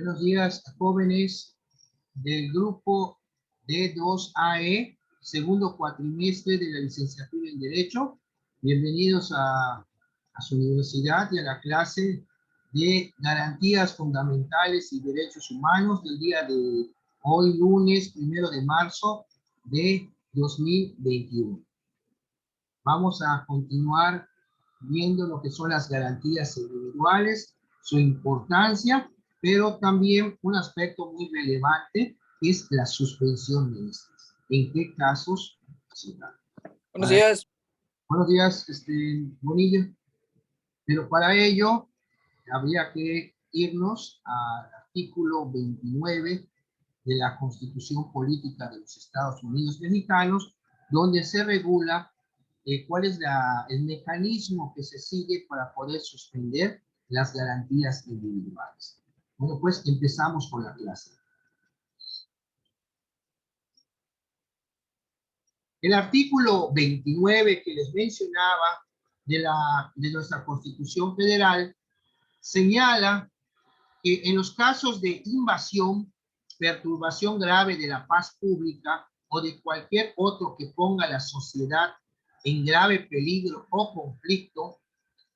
Buenos días, jóvenes del grupo D2AE, segundo cuatrimestre de la licenciatura en Derecho. Bienvenidos a su universidad y a la clase de Garantías Fundamentales y Derechos Humanos del día de hoy, lunes 1 de marzo de 2021. Vamos a continuar viendo lo que son las garantías individuales, su importancia, pero también un aspecto muy relevante es la suspensión de estas. ¿En qué casos se da? Buenos días. Buenos días, Bonilla. Pero para ello habría que irnos al artículo 29 de la Constitución Política de los Estados Unidos Mexicanos, donde se regula cuál es el mecanismo que se sigue para poder suspender las garantías individuales. Bueno, pues empezamos con la clase. El artículo 29 que les mencionaba de nuestra Constitución Federal señala que en los casos de invasión, perturbación grave de la paz pública o de cualquier otro que ponga a la sociedad en grave peligro o conflicto,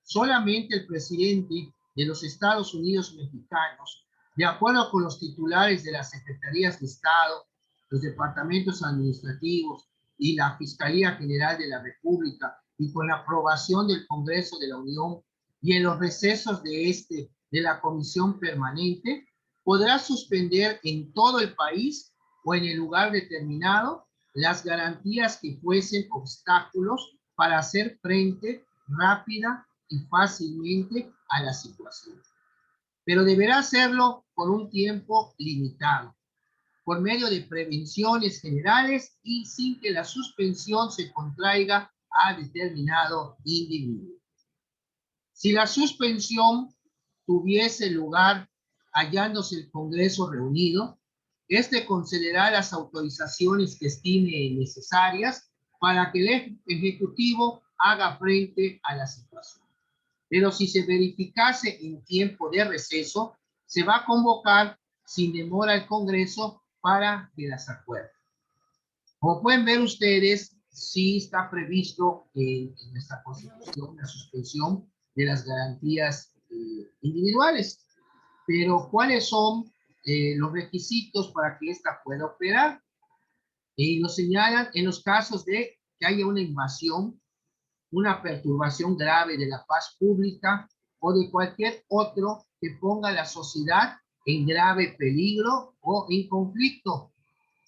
solamente el presidente de los Estados Unidos mexicanos, de acuerdo con los titulares de las Secretarías de Estado, los departamentos administrativos y la Fiscalía General de la República, y con la aprobación del Congreso de la Unión y en los recesos de la Comisión Permanente, podrá suspender en todo el país o en el lugar determinado las garantías que fuesen obstáculos para hacer frente rápida y fácilmente a la situación. Pero deberá hacerlo por un tiempo limitado, por medio de prevenciones generales y sin que la suspensión se contraiga a determinado individuo. Si la suspensión tuviese lugar hallándose el Congreso reunido, este concederá las autorizaciones que estime necesarias para que el Ejecutivo haga frente a la situación. Pero si se verificase en tiempo de receso, se va a convocar sin demora el Congreso para que las acuerde. Como pueden ver ustedes, sí está previsto en nuestra Constitución la suspensión de las garantías individuales. Pero ¿cuáles son los requisitos para que ésta pueda operar? Y lo señalan en los casos de que haya una invasión, una perturbación grave de la paz pública o de cualquier otro que ponga a la sociedad en grave peligro o en conflicto.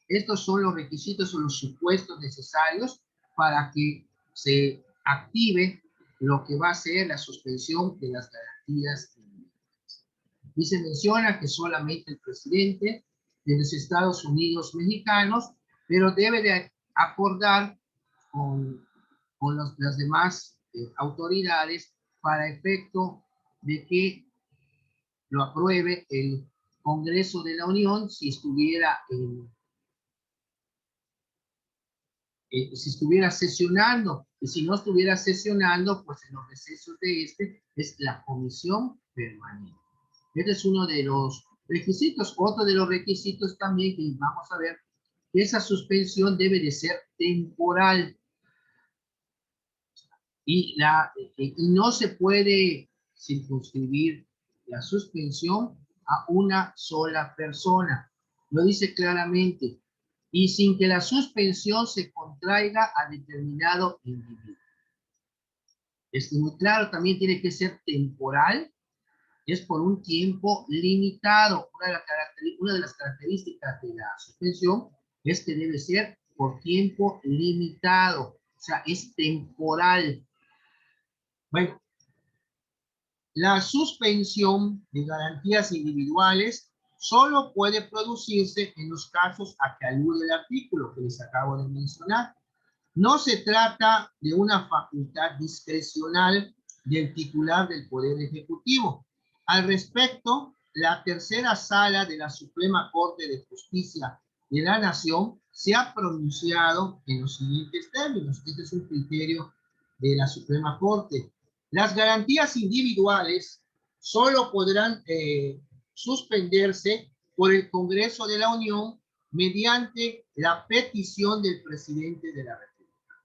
Estos son los requisitos o los supuestos necesarios para que se active lo que va a ser la suspensión de las garantías. Y se menciona que solamente el presidente de los Estados Unidos mexicanos, pero debe de acordar con las demás autoridades para efecto de que lo apruebe el Congreso de la Unión si estuviera si estuviera sesionando, y si no estuviera sesionando, pues en los recesos de es la Comisión Permanente. Este es uno de los requisitos. Otro de los requisitos también que vamos a ver, que esa suspensión debe de ser temporal. Y no se puede circunscribir la suspensión a una sola persona. Lo dice claramente. Y sin que la suspensión se contraiga a determinado individuo. Es muy claro, también tiene que ser temporal, es por un tiempo limitado. Una de las características de la suspensión es que debe ser por tiempo limitado, o sea, es temporal. Bueno, la suspensión de garantías individuales solo puede producirse en los casos a que alude el artículo que les acabo de mencionar. No se trata de una facultad discrecional del titular del Poder Ejecutivo. Al respecto, la tercera sala de la Suprema Corte de Justicia de la Nación se ha pronunciado en los siguientes términos. Este es un criterio de la Suprema Corte. Las garantías individuales solo podrán suspenderse por el Congreso de la Unión mediante la petición del presidente de la República.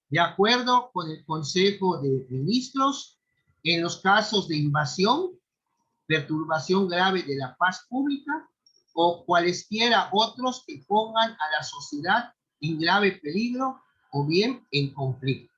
De acuerdo con el Consejo de Ministros, en los casos de invasión, perturbación grave de la paz pública o cualesquiera otros que pongan a la sociedad en grave peligro o bien en conflicto.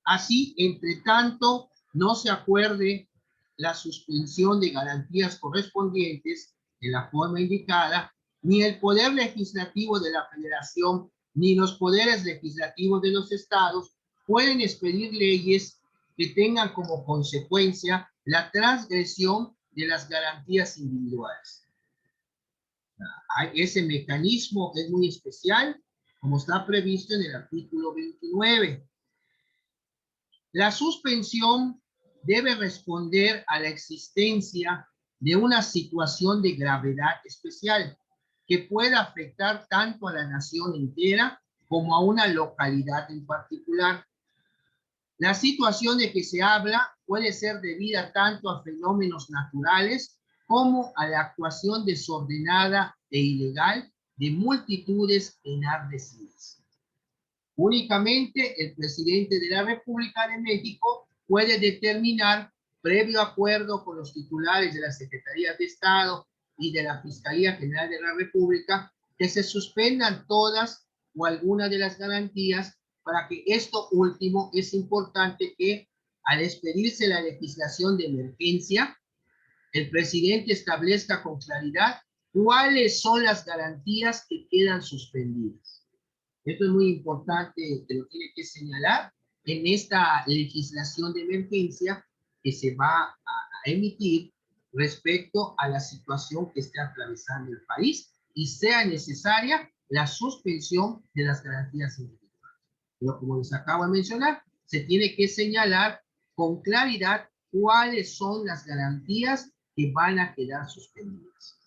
Así, entre tanto, no se acuerde la suspensión de garantías correspondientes en la forma indicada, ni el poder legislativo de la Federación ni los poderes legislativos de los estados pueden expedir leyes que tengan como consecuencia la transgresión de las garantías individuales. Ese mecanismo es muy especial, como está previsto en el artículo 29. La suspensión debe responder a la existencia de una situación de gravedad especial que pueda afectar tanto a la nación entera como a una localidad en particular. La situación de que se habla puede ser debida tanto a fenómenos naturales como a la actuación desordenada e ilegal de multitudes enardecidas. Únicamente el presidente de la República de México puede determinar, previo acuerdo con los titulares de las Secretarías de Estado y de la Fiscalía General de la República, que se suspendan todas o algunas de las garantías. Para que esto último es importante que al expedirse la legislación de emergencia, el presidente establezca con claridad cuáles son las garantías que quedan suspendidas. Esto es muy importante, que lo tiene que señalar en esta legislación de emergencia que se va a emitir respecto a la situación que esté atravesando el país y sea necesaria la suspensión de las garantías individuales. Pero como les acabo de mencionar, se tiene que señalar con claridad cuáles son las garantías que van a quedar suspendidas.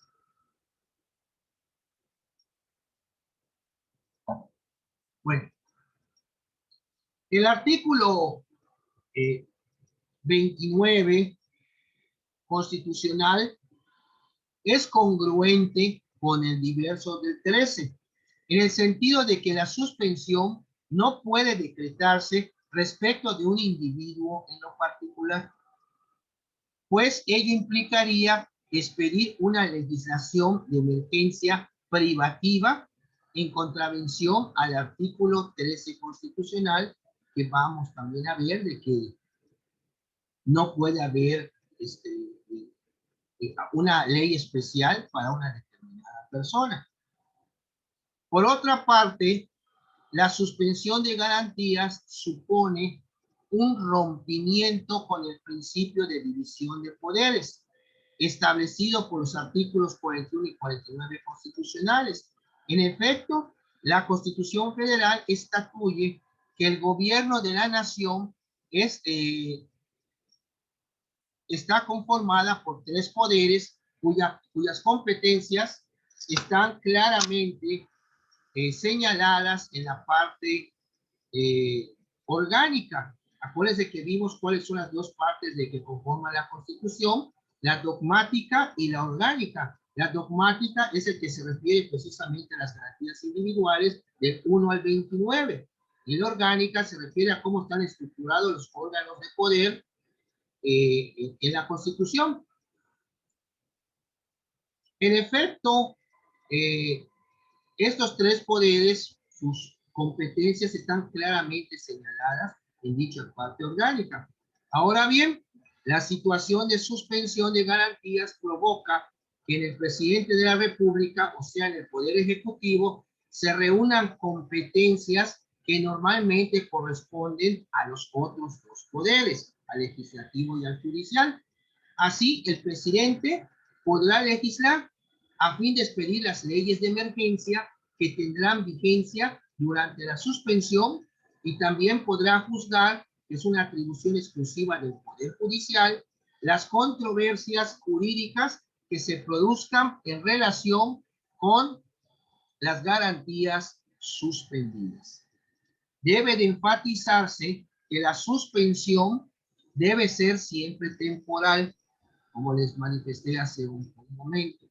Bueno, el artículo 29 constitucional es congruente con el diverso del 13, en el sentido de que la suspensión no puede decretarse respecto de un individuo en lo particular, pues ello implicaría expedir una legislación de emergencia privativa en contravención al artículo 13 constitucional, que vamos también a ver de que no puede haber una ley especial para una determinada persona. Por otra parte, la suspensión de garantías supone un rompimiento con el principio de división de poderes establecido por los artículos 41 y 49 constitucionales. En efecto, la Constitución Federal estatuye que el gobierno de la nación está conformada por tres poderes cuyas competencias están claramente señaladas en la parte orgánica. Acuérdense que vimos cuáles son las dos partes de que conforman la Constitución, la dogmática y la orgánica. La dogmática es el que se refiere precisamente a las garantías individuales del 1 al 29. Y la orgánica se refiere a cómo están estructurados los órganos de poder en la Constitución. En efecto, estos tres poderes, sus competencias están claramente señaladas en dicha parte orgánica. Ahora bien, la situación de suspensión de garantías provoca que en el presidente de la República, o sea, en el Poder Ejecutivo, se reúnan competencias que normalmente corresponden a los otros dos poderes, al legislativo y al judicial. Así, el presidente podrá legislar a fin de expedir las leyes de emergencia que tendrán vigencia durante la suspensión y también podrá juzgar, que es una atribución exclusiva del Poder Judicial, las controversias jurídicas que se produzcan en relación con las garantías suspendidas. Debe de enfatizarse que la suspensión debe ser siempre temporal, como les manifesté hace un momento.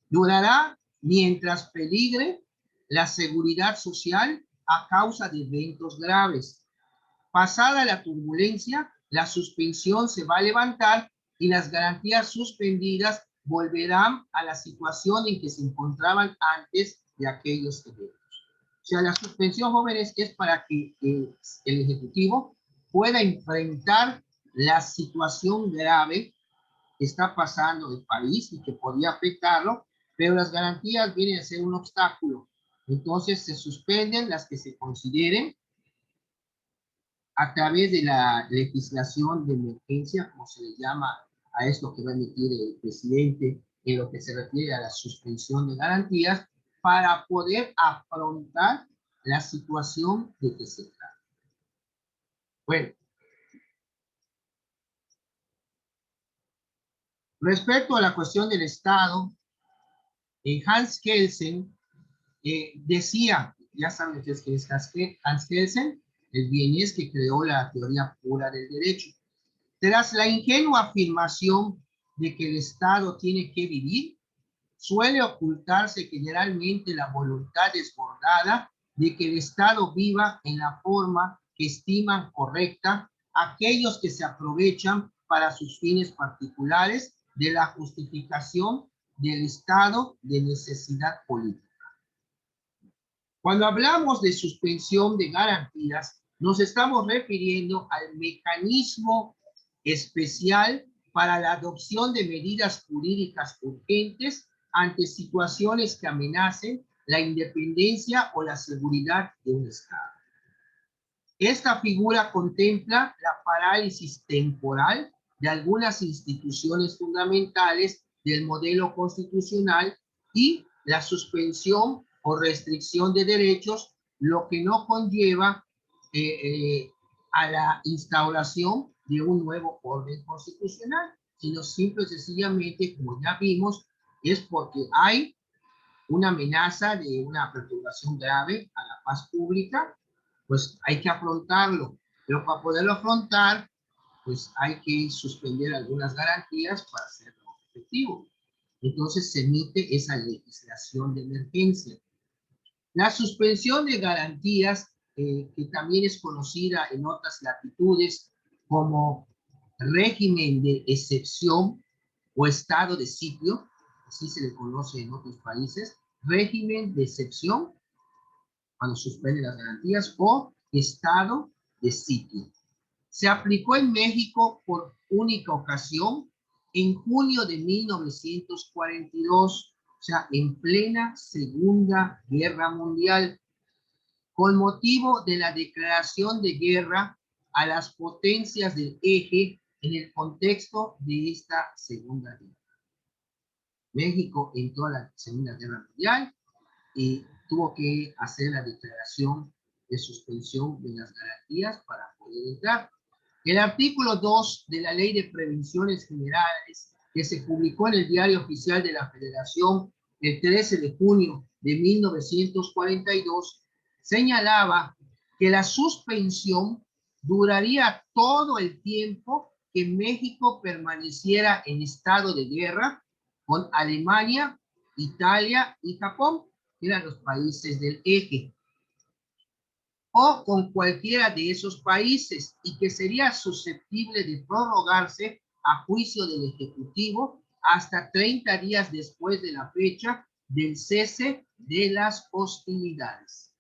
Durará mientras peligre la seguridad social a causa de eventos graves. Pasada la turbulencia, la suspensión se va a levantar y las garantías suspendidas volverán a la situación en que se encontraban antes de aquellos eventos. O sea, la suspensión, jóvenes, es para que el Ejecutivo pueda enfrentar la situación grave que está pasando el país y que podría afectarlo, pero las garantías vienen a ser un obstáculo. Entonces se suspenden las que se consideren a través de la legislación de emergencia, como se le llama a esto que va a emitir el presidente en lo que se refiere a la suspensión de garantías, para poder afrontar la situación de que se trata. Bueno, respecto a la cuestión del Estado, Hans Kelsen decía, ya saben que es Hans Kelsen, el vienés que creó la teoría pura del derecho. Tras la ingenua afirmación de que el Estado tiene que vivir, suele ocultarse generalmente la voluntad desbordada de que el Estado viva en la forma que estiman correcta aquellos que se aprovechan para sus fines particulares de la justificación del estado de necesidad política. Cuando hablamos de suspensión de garantías, nos estamos refiriendo al mecanismo especial para la adopción de medidas jurídicas urgentes ante situaciones que amenacen la independencia o la seguridad de un Estado. Esta figura contempla la parálisis temporal de algunas instituciones fundamentales del modelo constitucional y la suspensión o restricción de derechos, lo que no conlleva a la instauración de un nuevo orden constitucional, sino simple y sencillamente, como ya vimos, es porque hay una amenaza de una perturbación grave a la paz pública, pues hay que afrontarlo. Pero para poderlo afrontar, pues hay que suspender algunas garantías para hacerlo efectivo. Entonces se emite esa legislación de emergencia. La suspensión de garantías, que también es conocida en otras latitudes como régimen de excepción o estado de sitio, así se le conoce en otros países, régimen de excepción, cuando suspenden las garantías, o estado de sitio. Se aplicó en México por única ocasión en junio de 1942, o sea, en plena Segunda Guerra Mundial, con motivo de la declaración de guerra a las potencias del eje en el contexto de esta Segunda Guerra. México entró a la Segunda Guerra Mundial y tuvo que hacer la declaración de suspensión de las garantías para poder entrar. El artículo 2 de la Ley de Prevenciones Generales, que se publicó en el Diario Oficial de la Federación el 13 de junio de 1942, señalaba que la suspensión duraría todo el tiempo que México permaneciera en estado de guerra con Alemania, Italia y Japón, que eran los países del eje, o con cualquiera de esos países, y que sería susceptible de prorrogarse a juicio del Ejecutivo hasta 30 días después de la fecha del cese de las hostilidades.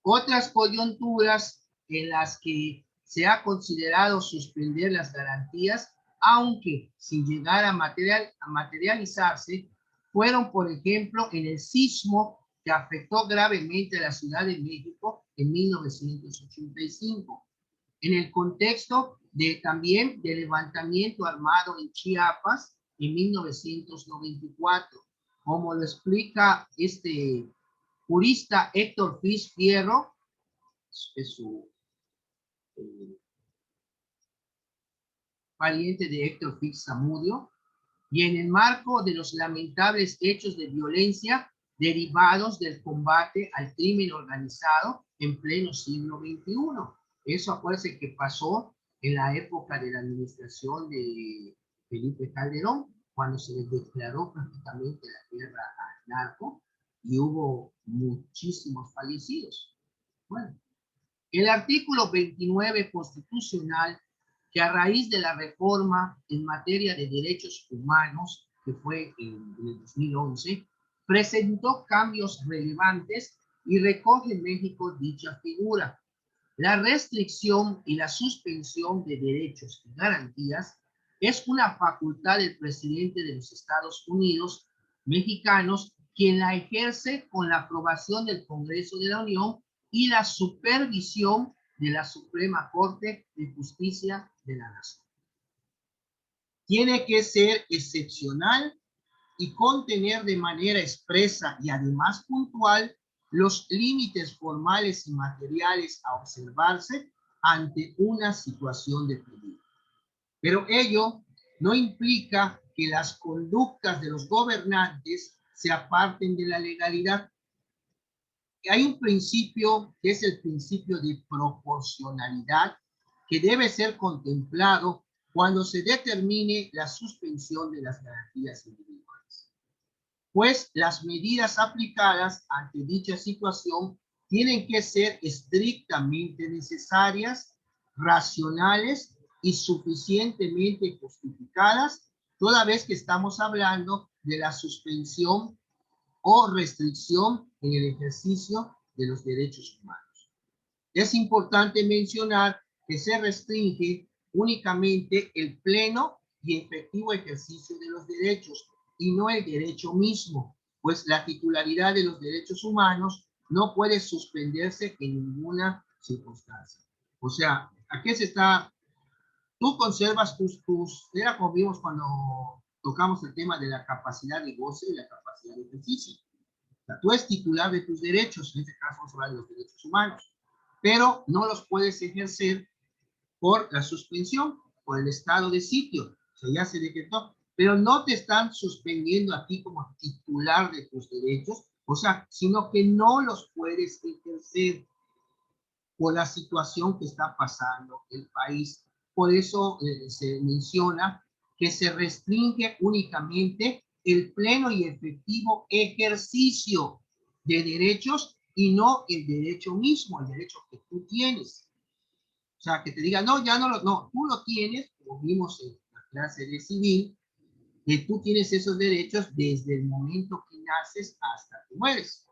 Otras coyunturas en las que se ha considerado suspender las garantías, aunque sin llegar a materializarse, fueron, por ejemplo, en el sismo que afectó gravemente a la Ciudad de México en 1985, en el contexto también del levantamiento armado en Chiapas en 1994, como lo explica este jurista Héctor Fitz Fierro, es su pariente de Héctor Fitz Zamudio, y en el marco de los lamentables hechos de violencia derivados del combate al crimen organizado en pleno siglo XXI. Eso acuérdense que pasó en la época de la administración de Felipe Calderón. cuando se les declaró prácticamente la guerra al narco y hubo muchísimos fallecidos. Bueno, el artículo 29 constitucional, que a raíz de la reforma en materia de derechos humanos, que fue en el 2011, presentó cambios relevantes y recoge en México dicha figura. La restricción y la suspensión de derechos y garantías es una facultad del presidente de los Estados Unidos mexicanos, quien la ejerce con la aprobación del Congreso de la Unión y la supervisión de la Suprema Corte de Justicia de la Nación. Tiene que ser excepcional y contener de manera expresa y además puntual los límites formales y materiales a observarse ante una situación de peligro. Pero ello no implica que las conductas de los gobernantes se aparten de la legalidad. Hay un principio que es el principio de proporcionalidad que debe ser contemplado cuando se determine la suspensión de las garantías individuales, pues las medidas aplicadas ante dicha situación tienen que ser estrictamente necesarias, racionales y suficientemente justificadas, toda vez que estamos hablando de la suspensión o restricción en el ejercicio de los derechos humanos. Es importante mencionar que se restringe únicamente el pleno y efectivo ejercicio de los derechos y no el derecho mismo, pues la titularidad de los derechos humanos no puede suspenderse en ninguna circunstancia. O sea, ¿a qué se está? Tú conservas era como vimos cuando tocamos el tema de la capacidad de goce y la capacidad de ejercicio. O sea, tú eres titular de tus derechos, en este caso vamos a hablar de los derechos humanos, pero no los puedes ejercer por la suspensión, por el estado de sitio. O sea, ya se decretó, pero no te están suspendiendo a ti como titular de tus derechos, o sea, sino que no los puedes ejercer por la situación que está pasando el país. Por eso se menciona que se restringe únicamente el pleno y efectivo ejercicio de derechos y no el derecho mismo, el derecho que tú tienes. O sea, que te diga, no, ya no, tú lo tienes, como vimos en la clase de civil, que tú tienes esos derechos desde el momento que naces hasta que mueres.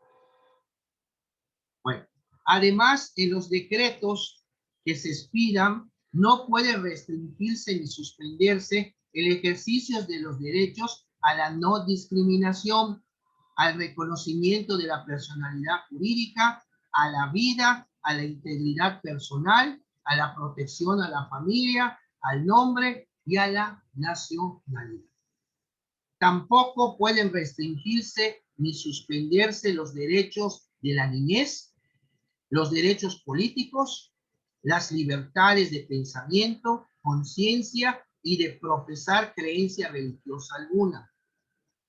Bueno, además, en los decretos que se expidan, no puede restringirse ni suspenderse el ejercicio de los derechos a la no discriminación, al reconocimiento de la personalidad jurídica, a la vida, a la integridad personal, a la protección a la familia, al nombre y a la nacionalidad. Tampoco pueden restringirse ni suspenderse los derechos de la niñez, los derechos políticos, las libertades de pensamiento, conciencia y de profesar creencia religiosa alguna.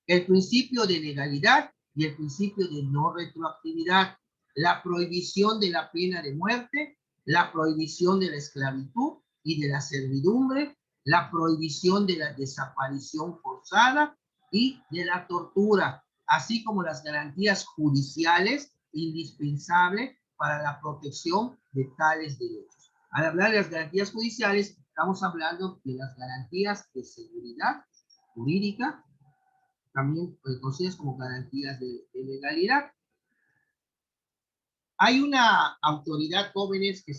El principio de legalidad y el principio de no retroactividad, la prohibición de la pena de muerte, la prohibición de la esclavitud y de la servidumbre, la prohibición de la desaparición forzada y de la tortura, así como las garantías judiciales indispensables para la protección de tales derechos. Al hablar de las garantías judiciales, estamos hablando de las garantías de seguridad jurídica, también conocidas como garantías de legalidad. Hay una autoridad, jóvenes, que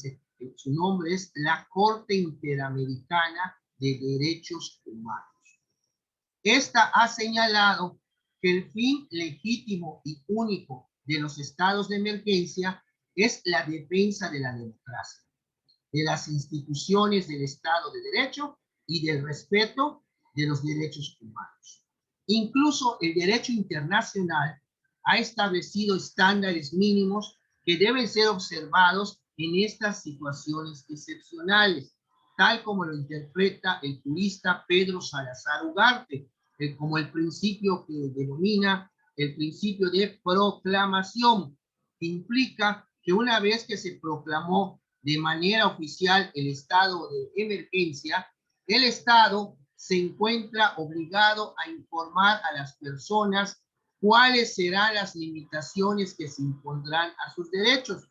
su nombre es la Corte Interamericana de Derechos Humanos. Esta ha señalado que el fin legítimo y único de los estados de emergencia es la defensa de la democracia, de las instituciones del Estado de Derecho y del respeto de los derechos humanos. Incluso el derecho internacional ha establecido estándares mínimos que deben ser observados en estas situaciones excepcionales, tal como lo interpreta el jurista Pedro Salazar Ugarte, como el principio que denomina el principio de proclamación, que implica que una vez que se proclamó de manera oficial el estado de emergencia, el Estado se encuentra obligado a informar a las personas cuáles serán las limitaciones que se impondrán a sus derechos.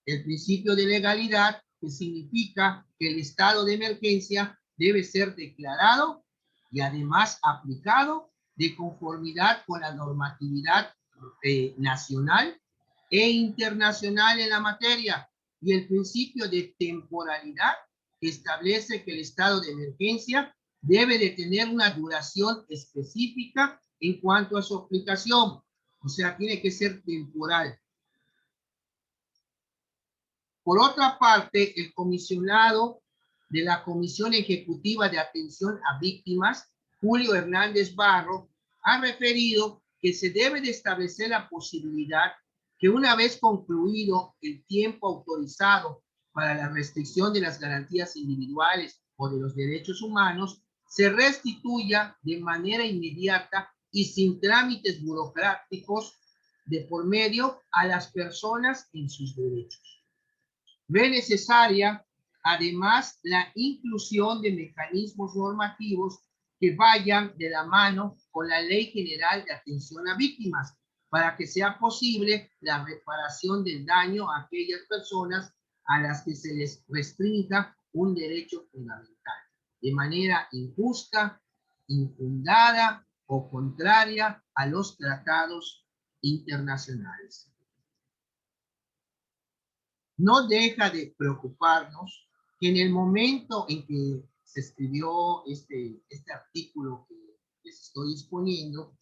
El principio de legalidad, que significa que el estado de emergencia debe ser declarado y además aplicado de conformidad con la normatividad nacional e internacional en la materia, y el principio de temporalidad, que establece que el estado de emergencia debe de tener una duración específica en cuanto a su aplicación, o sea, tiene que ser temporal. Por otra parte, el comisionado de la Comisión Ejecutiva de Atención a Víctimas, Julio Hernández Barro, ha referido que se debe de establecer la posibilidad que una vez concluido el tiempo autorizado para la restricción de las garantías individuales o de los derechos humanos, se restituya de manera inmediata y sin trámites burocráticos de por medio a las personas en sus derechos. Ve necesaria, además, la inclusión de mecanismos normativos que vayan de la mano con la Ley General de Atención a Víctimas, para que sea posible la reparación del daño a aquellas personas a las que se les restrinja un derecho fundamental, de manera injusta, infundada o contraria a los tratados internacionales. No deja de preocuparnos que en el momento en que se escribió este artículo que les estoy exponiendo,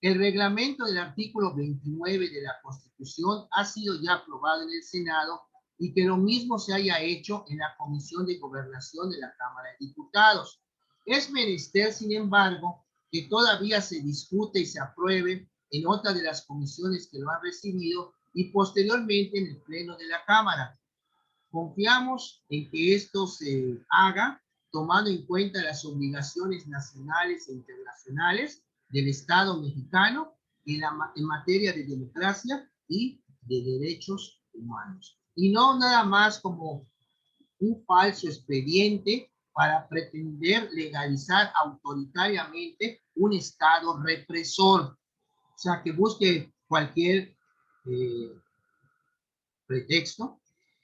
el reglamento del artículo 29 de la Constitución ha sido ya aprobado en el Senado y que lo mismo se haya hecho en la Comisión de Gobernación de la Cámara de Diputados. Es menester, sin embargo, que todavía se discute y se apruebe en otra de las comisiones que lo han recibido y posteriormente en el Pleno de la Cámara. Confiamos en que esto se haga tomando en cuenta las obligaciones nacionales e internacionales del Estado mexicano en materia de democracia y de derechos humanos. Y no nada más como un falso expediente para pretender legalizar autoritariamente un Estado represor. O sea, que busque cualquier pretexto,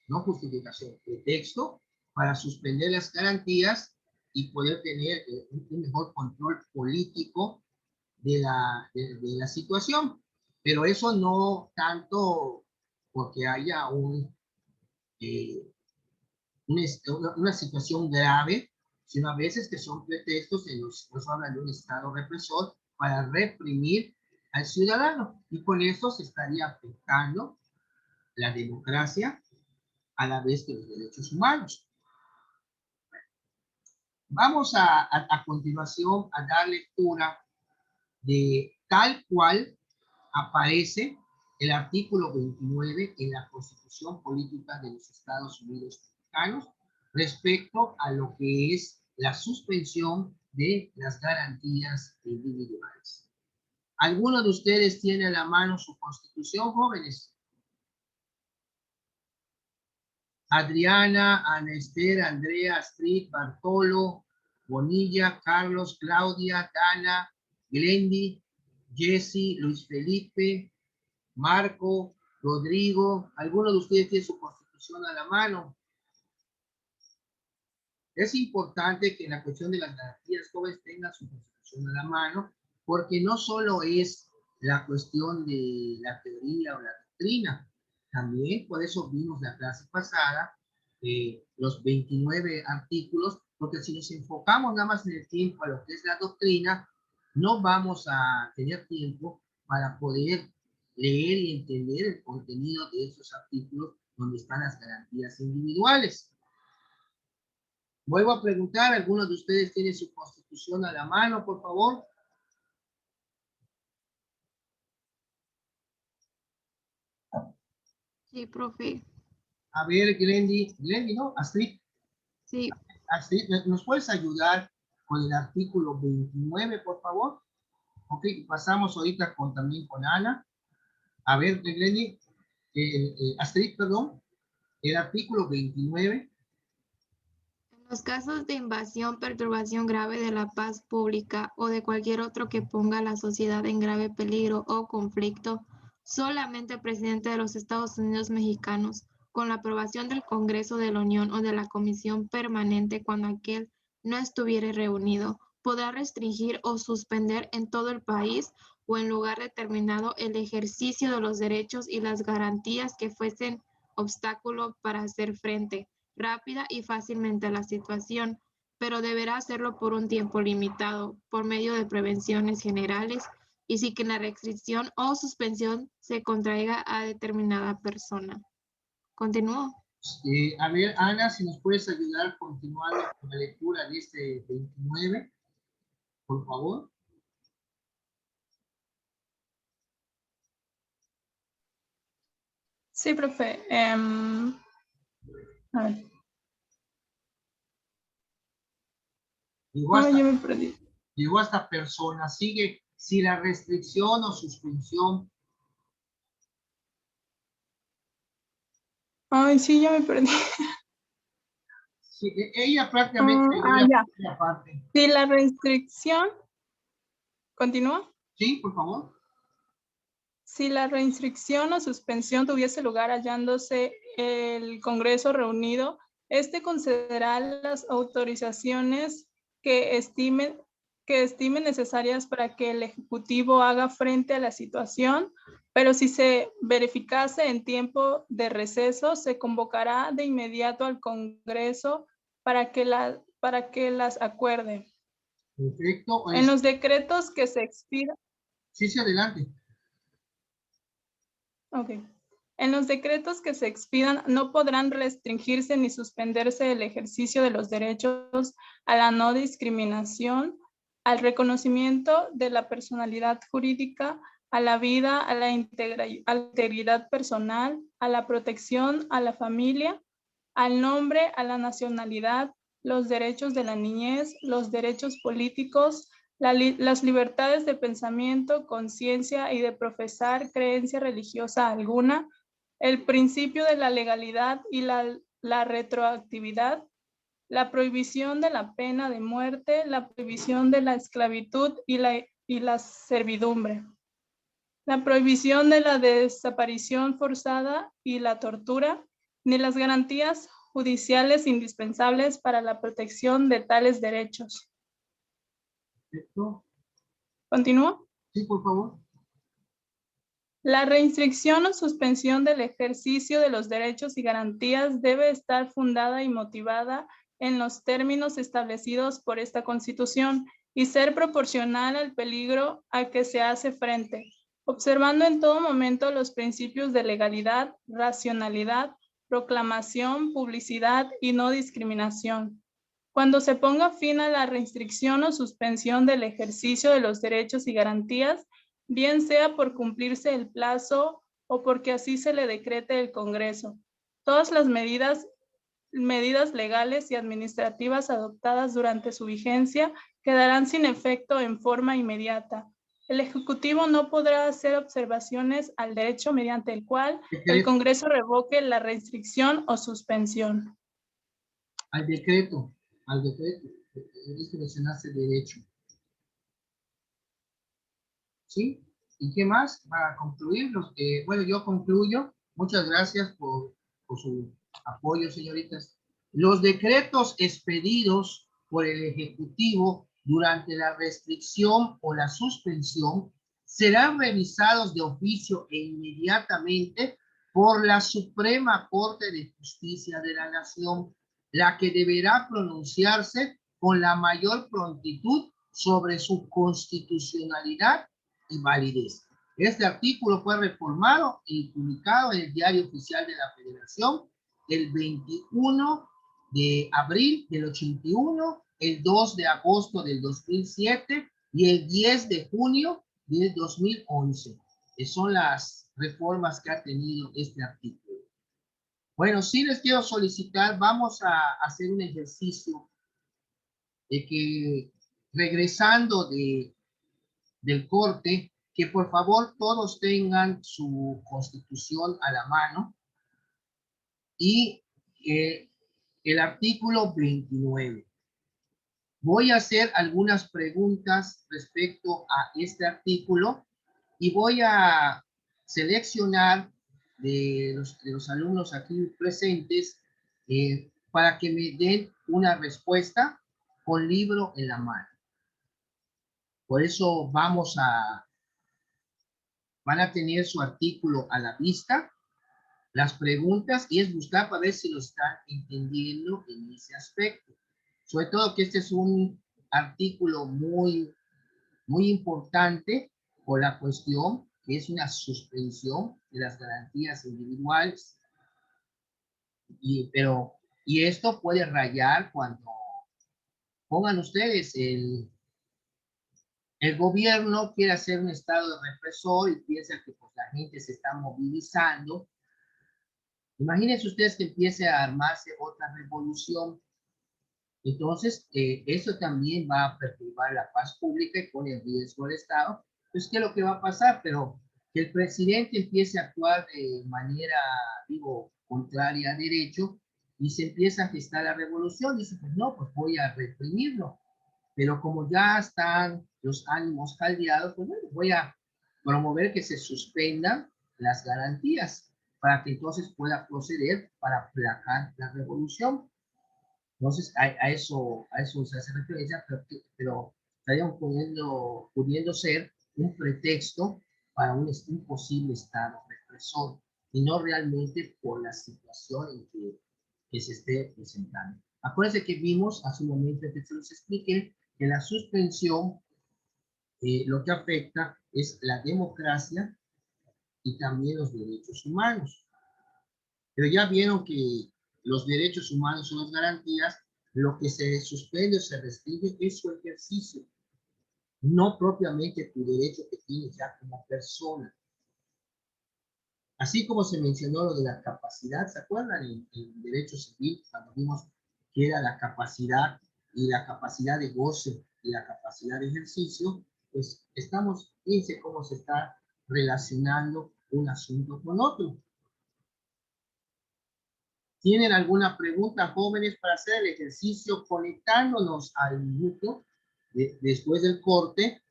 no justificación, pretexto para suspender las garantías y poder tener un mejor control político de la situación. Pero eso no tanto porque haya una situación grave, sino a veces que son pretextos en los que nos hablan de un Estado represor para reprimir al ciudadano. Y con eso se estaría afectando la democracia a la vez que los derechos humanos. Vamos a continuación a dar lectura de tal cual aparece el artículo 29 en la Constitución Política de los Estados Unidos Mexicanos respecto a lo que es la suspensión de las garantías individuales. ¿Alguno de ustedes tiene a la mano su Constitución, jóvenes? Adriana, Ana Esther, Andrea, Astrid, Bartolo, Bonilla, Carlos, Claudia, Dana, Glendy, Jesse, Luis Felipe, Marco, Rodrigo. ¿Alguno de ustedes tiene su Constitución a la mano? Es importante que en la cuestión de las garantías jóvenes tengan su Constitución a la mano, porque no solo es la cuestión de la teoría o la doctrina, también por eso vimos la clase pasada, los 29 artículos, porque si nos enfocamos nada más en el tiempo a lo que es la doctrina, no vamos a tener tiempo para poder leer y entender el contenido de esos artículos donde están las garantías individuales. Vuelvo a preguntar, ¿alguno de ustedes tiene su Constitución a la mano, por favor? Sí, profe. A ver, Glendy, ¿no? Astrid. Sí. Astrid, ¿nos puedes ayudar con el artículo 29, por favor? Ok, pasamos ahorita también con Ana. A ver, Glendy, Astrid, perdón, el artículo 29. En los casos de invasión, perturbación grave de la paz pública o de cualquier otro que ponga a la sociedad en grave peligro o conflicto, solamente el presidente de los Estados Unidos mexicanos, con la aprobación del Congreso de la Unión o de la Comisión Permanente cuando aquel no estuviere reunido, podrá restringir o suspender en todo el país o en lugar determinado el ejercicio de los derechos y las garantías que fuesen obstáculo para hacer frente rápida y fácilmente a la situación, pero deberá hacerlo por un tiempo limitado, por medio de prevenciones generales y sin que la restricción o suspensión se contraiga a determinada persona. ¿Continúo? A ver, Ana, si nos puedes ayudar continuando con la lectura de este 29, por favor. Sí, profe. A ver. Yo me perdí. Llegó hasta persona, sigue si la restricción o suspensión. Ay, sí, ya me perdí. Sí, ella prácticamente ya. la parte. Si la restricción, ¿continúa? Sí, por favor. Si la restricción o suspensión tuviese lugar hallándose el Congreso reunido, este concederá las autorizaciones que estime necesarias para que el Ejecutivo haga frente a la situación, pero si se verificase en tiempo de receso, se convocará de inmediato al Congreso para que las acuerde. Perfecto. En los decretos que se expidan. Sí, sí, adelante. Ok. En los decretos que se expidan no podrán restringirse ni suspenderse el ejercicio de los derechos a la no discriminación, al reconocimiento de la personalidad jurídica, a la vida, a la integridad personal, a la protección a la familia, al nombre, a la nacionalidad, los derechos de la niñez, los derechos políticos, las libertades de pensamiento, conciencia y de profesar creencia religiosa alguna, el principio de la legalidad y la retroactividad, la prohibición de la pena de muerte, la prohibición de la esclavitud y la servidumbre, la prohibición de la desaparición forzada y la tortura, ni las garantías judiciales indispensables para la protección de tales derechos. Perfecto. ¿Continúo? Sí, por favor. La restricción o suspensión del ejercicio de los derechos y garantías debe estar fundada y motivada en los términos establecidos por esta Constitución y ser proporcional al peligro al que se hace frente, observando en todo momento los principios de legalidad, racionalidad, proclamación, publicidad y no discriminación. Cuando se ponga fin a la restricción o suspensión del ejercicio de los derechos y garantías, bien sea por cumplirse el plazo o porque así se le decrete el Congreso, todas las medidas legales y administrativas adoptadas durante su vigencia quedarán sin efecto en forma inmediata. El Ejecutivo no podrá hacer observaciones al derecho mediante el cual el Congreso revoque la restricción o suspensión. Al decreto, es que mencionaste derecho. ¿Sí? ¿Y qué más? Para concluir, bueno, yo concluyo. Muchas gracias por su apoyo, señoritas. Los decretos expedidos por el Ejecutivo durante la restricción o la suspensión serán revisados de oficio e inmediatamente por la Suprema Corte de Justicia de la Nación, la que deberá pronunciarse con la mayor prontitud sobre su constitucionalidad y validez. Este artículo fue reformado y publicado en el Diario Oficial de la Federación el 21 de abril del 81, el 2 de agosto del 2007 y el 10 de junio del 2011. Son las reformas que ha tenido este artículo. Bueno, sí les quiero solicitar, vamos a hacer un ejercicio de que regresando del corte, que por favor todos tengan su constitución a la mano y el artículo 29. Voy a hacer algunas preguntas respecto a este artículo y voy a seleccionar de los alumnos aquí presentes para que me den una respuesta con libro en la mano. Por eso van a tener su artículo a la vista, las preguntas, y es buscar para ver si lo están entendiendo en ese aspecto. Sobre todo que este es un artículo muy importante por la cuestión que es una suspensión de las garantías individuales. Y esto puede rayar cuando pongan ustedes el gobierno quiere hacer un estado de represor y piensa que pues, la gente se está movilizando. Imagínense ustedes que empiece a armarse otra revolución. Entonces, eso también va a perturbar la paz pública y pone en riesgo al Estado. Pues, ¿qué es lo que va a pasar? Pero que el presidente empiece a actuar de manera, digo, contraria a derecho y se empieza a gestar la revolución. Dice, pues no, pues voy a reprimirlo. Pero como ya están los ánimos caldeados, pues bueno, voy a promover que se suspendan las garantías para que entonces pueda proceder para aplacar la revolución. Entonces, a eso se hace referencia, pero estarían pudiendo ser un pretexto para un posible estado represor y no realmente por la situación en que se esté presentando. Acuérdense que vimos hace un momento que se los expliqué que la suspensión lo que afecta es la democracia y también los derechos humanos. Pero ya vieron que los derechos humanos son las garantías, lo que se suspende o se restringe es su ejercicio, no propiamente tu derecho que tienes ya como persona. Así como se mencionó lo de la capacidad, ¿se acuerdan? En derecho civil, cuando vimos que era la capacidad y la capacidad de goce y la capacidad de ejercicio, pues fíjense cómo se está relacionando un asunto con otro. ¿Tienen alguna pregunta, jóvenes, para hacer el ejercicio conectándonos al minuto después del corte?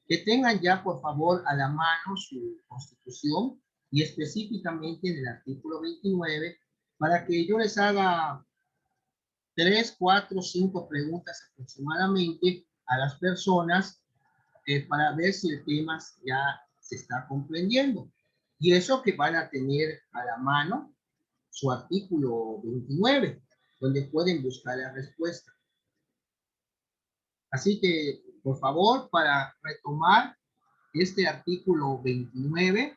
Que tengan ya, por favor, a la mano su constitución y específicamente en el artículo 29 para que yo les haga 3, 4, 5 preguntas aproximadamente a las personas para ver si el tema ya se está comprendiendo. Y eso que van a tener a la mano su artículo 29, donde pueden buscar la respuesta. Así que, por favor, para retomar este artículo 29,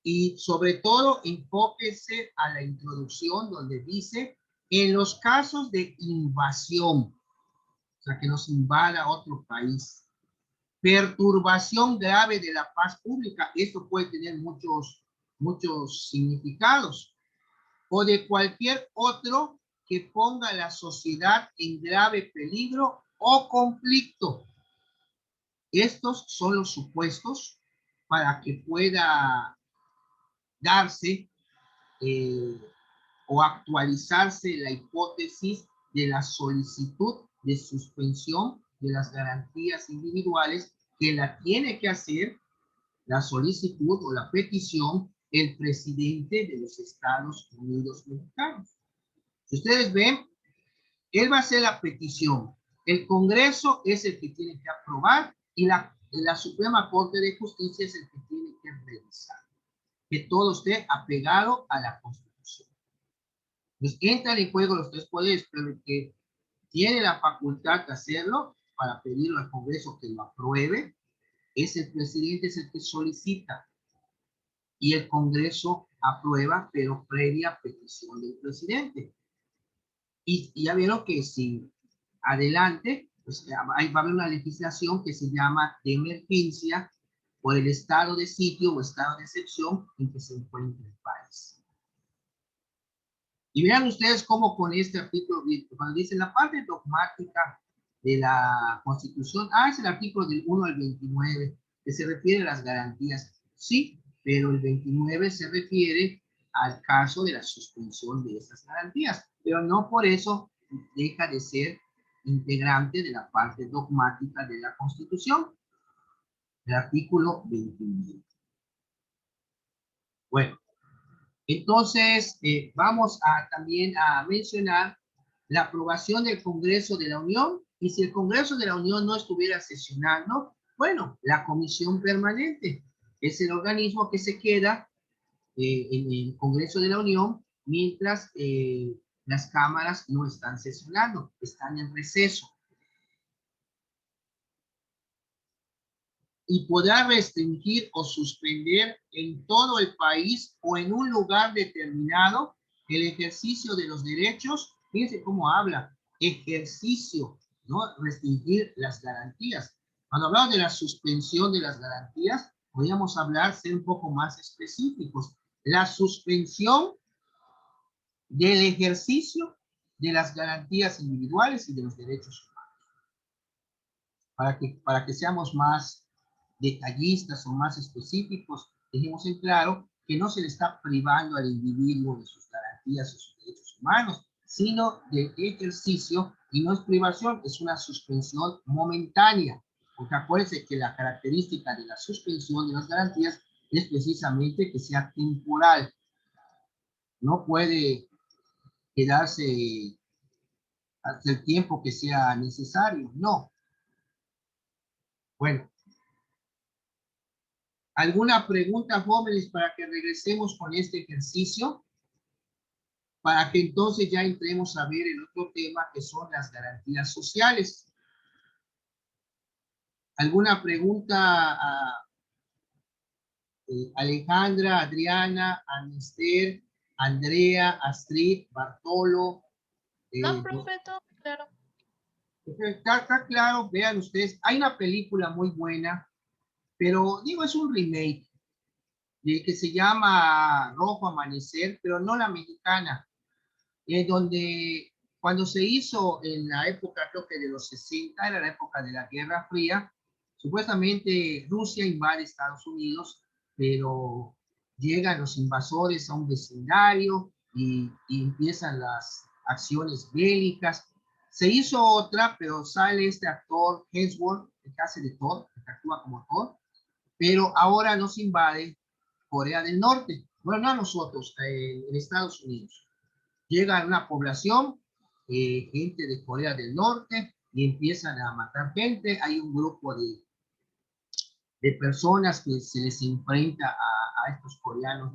y sobre todo enfóquese a la introducción donde dice, en los casos de invasión, o sea, que nos invada otro país, perturbación grave de la paz pública, esto puede tener muchos significados, o de cualquier otro que ponga a la sociedad en grave peligro o conflicto. Estos son los supuestos para que pueda darse o actualizarse la hipótesis de la solicitud de suspensión de las garantías individuales que la tiene que hacer la solicitud o la petición el presidente de los Estados Unidos mexicanos. Si ustedes ven, él va a hacer la petición. El Congreso es el que tiene que aprobar y la Suprema Corte de Justicia es el que tiene que revisar. Que todo esté apegado a la Constitución. Pues entran en juego los tres poderes, pero el que tiene la facultad de hacerlo para pedirlo al Congreso que lo apruebe es el presidente, es el que solicita. Y el Congreso aprueba, pero previa petición del presidente. Y ya vieron que si adelante, pues ahí va a haber una legislación que se llama de emergencia por el estado de sitio o estado de excepción en que se encuentra el país. Y vean ustedes cómo con este artículo, cuando dice la parte dogmática de la Constitución, es el artículo del 1 al 29, que se refiere a las garantías. Sí, pero el 29 se refiere al caso de la suspensión de esas garantías, pero no por eso deja de ser integrante de la parte dogmática de la Constitución, el artículo 29. Bueno, entonces vamos a también a mencionar la aprobación del Congreso de la Unión, y si el Congreso de la Unión no estuviera sesionando, bueno, la Comisión Permanente es el organismo que se queda en el Congreso de la Unión mientras las cámaras no están sesionando, están en receso. Y podrá restringir o suspender en todo el país o en un lugar determinado el ejercicio de los derechos. Fíjense cómo habla, ejercicio, ¿no? Restringir las garantías. Cuando hablamos de la suspensión de las garantías, podríamos hablar, ser un poco más específicos. La suspensión del ejercicio de las garantías individuales y de los derechos humanos. Para que seamos más detallistas o más específicos, dejemos en claro que no se le está privando al individuo de sus garantías o sus derechos humanos, sino del ejercicio, y no es privación, es una suspensión momentánea, porque acuérdense que la característica de la suspensión de las garantías es precisamente que sea temporal. No puede quedarse hasta el tiempo que sea necesario, no. Bueno, ¿alguna pregunta, jóvenes, para que regresemos con este ejercicio? Para que entonces ya entremos a ver el otro tema, que son las garantías sociales. ¿Alguna pregunta a Alejandra, Adriana, Anister, Andrea, Astrid, Bartolo? No, profe, todo claro. Está claro, vean ustedes, hay una película muy buena, pero digo, es un remake, que se llama Rojo Amanecer, pero no la mexicana, donde cuando se hizo en la época, creo que de los 60, era la época de la Guerra Fría, supuestamente Rusia invade Estados Unidos, pero llegan los invasores a un vecindario y empiezan las acciones bélicas. Se hizo otra, pero sale este actor Hemsworth, que hace de Thor, que actúa como Thor, pero ahora nos invade Corea del Norte. Bueno, no a nosotros, en Estados Unidos. Llega una población, gente de Corea del Norte, y empiezan a matar gente. Hay un grupo de personas que se les enfrenta a estos coreanos